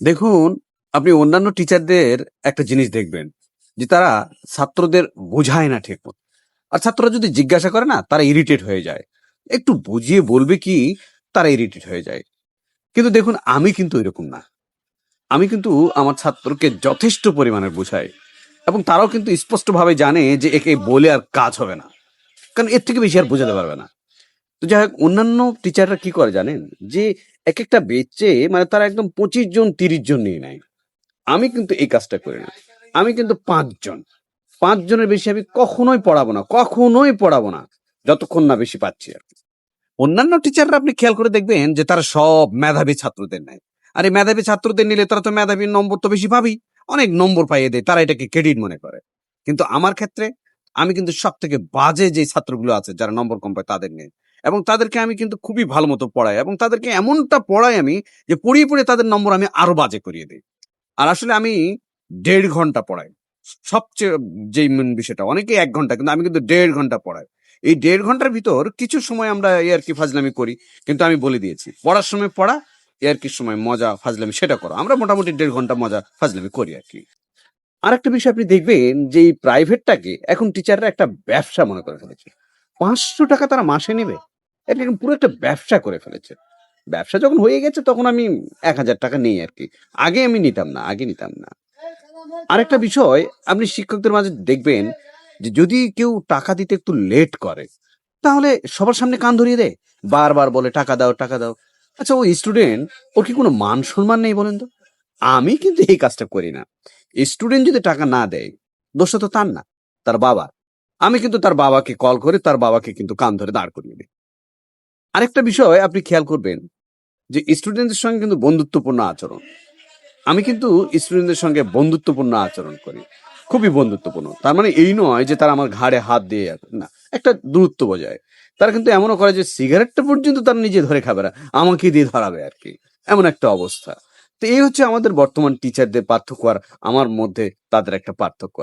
দেখুন, আপনি অন্যান্য টিচারদের একটা জিনিস দেখবেন যে তারা ছাত্রদের বোঝায় না ঠিক মতো। আর ছাত্ররা যদি জিজ্ঞাসা করে না তারা ইরিটেট হয়ে যায়। একটু বুঝিয়ে বলবে কি তারা ইরিটেট হয়ে যায়। কিন্তু দেখুন আমি কিন্তু এরকম না। আমি কিন্তু আমার ছাত্রকে যথেষ্ট পরিমাণে বোঝাই এবং তারাও কিন্তু স্পষ্টভাবে জানে যে একে বলে আর কাজ হবে না। কারণ এর থেকে বেশি আর বোঝাতে পারবে না। তো যাই হোক অন্যান্য টিচাররা কি করে জানেন? যে একেকটা বেচে মানে তারা একদম ২৫ জন ৩০ জন নিয়ে নেয়। আমি কিন্তু এই কাজটা করি না। আমি কিন্তু ৫ জন। ৫ জনের বেশি আমি কখনোই পড়াবো না। কখনোই পড়াবো না। যতক্ষণ না বেশি পাচ্ছি আরকি। অন্যান্য টিচাররা আপনি খেয়াল করে দেখবেন যে তারা সব মেধাবী ছাত্রদের নেয়। আর এই মেধাবী ছাত্রদের নিলে তারা তো মেধাবী নম্বর তো বেশি পাবেই। অনেক নম্বর পাইয়ে দেয়। তারা এটাকে ক্রেডিট মনে করে। কিন্তু আমার ক্ষেত্রে আমি কিন্তু সবথেকে বাজে যে ছাত্রগুলো আছে যারা নম্বর কম পায় তাদের নেই। এবং তাদেরকে আমি কিন্তু খুবই ভালো মতো পড়াই এবং তাদেরকে এমনটা পড়াই আমি যে পড়িয়ে, পড়িয়ে তাদের নম্বর আমি আরো বাজে করিয়ে দেই। আর আসলে আমি ১.৫ ঘন্টা পড়াই। সবচেয়ে যেই মেন বিষয়টা অনেকেই ১ ঘন্টা কিন্তু আমি কিন্তু ১.৫ ঘন্টা পড়াই। এই ১.৫ ঘন্টার ভিতর কিছু সময় আমরা ইয়ার্কি ফাজলামি করি। কিন্তু আমি বলে দিয়েছি, পড়ার সময় পড়া, ইয়ার্কির সময় মজা ফাজলামি সেটা করো। আমরা মোটামুটি ১.৫ ঘন্টা মজা ফাজলামি করি আরকি। আরেকটা বিষয় আপনি দেখবেন যে এই প্রাইভেটটাকে এখন টিচাররা একটা ব্যবসা মনে করে ফেলেছে। ৳৫০০ তারা মাসে নেবে। এটা এখন পুরো একটা ব্যবসা করে ফেলেছে। ব্যবসা যখন হয়ে গেছে তখন আমি ৳১,০০০ নেই আরকি। আগে আমি নিতাম না, আগে নিতাম না। আরেকটা বিষয় আপনি শিক্ষকদের মাঝে দেখবেন যে যদি কেউ টাকা দিতে একটু লেট করে, তাহলে সবার সামনে কান ধরিয়ে দেয়। বারবার বলে টাকা দাও, টাকা দাও। আচ্ছা ওই স্টুডেন্ট ওর কি কোনো মান সম্মান নেই বলেন তো? আমি কিন্তু এই কাজটা করি না। স্টুডেন্ট যদি টাকা না দেয়, দোষটা তো তার না, তার বাবার। আমি কিন্তু তার বাবাকে কল করে তার বাবাকে কিন্তু কান ধরে দাঁড় করিয়ে দিই। আরেকটা বিষয় আপনি খেয়াল করবেন যে স্টুডেন্টদের সঙ্গে কিন্তু বন্ধুত্বপূর্ণ আচরণ। আমি কিন্তু স্টুডেন্টদের সঙ্গে বন্ধুত্বপূর্ণ আচরণ করি। খুবই বন্ধুত্বপূর্ণ। তার মানে এই নয় যে তারা আমার ঘাড়ে হাত দিয়ে না, একটা দূরত্ব বজায়। তারা কিন্তু এমনও করে যে সিগারেটটা পর্যন্ত তারা নিজে ধরে খাবে না। আমাকে দিয়ে ধরাবে আরকি। এমন একটা অবস্থা। তো এই হচ্ছে আমাদের বর্তমান টিচারদের পার্থক্য আর আমার মধ্যে তাদের একটা পার্থক্য আর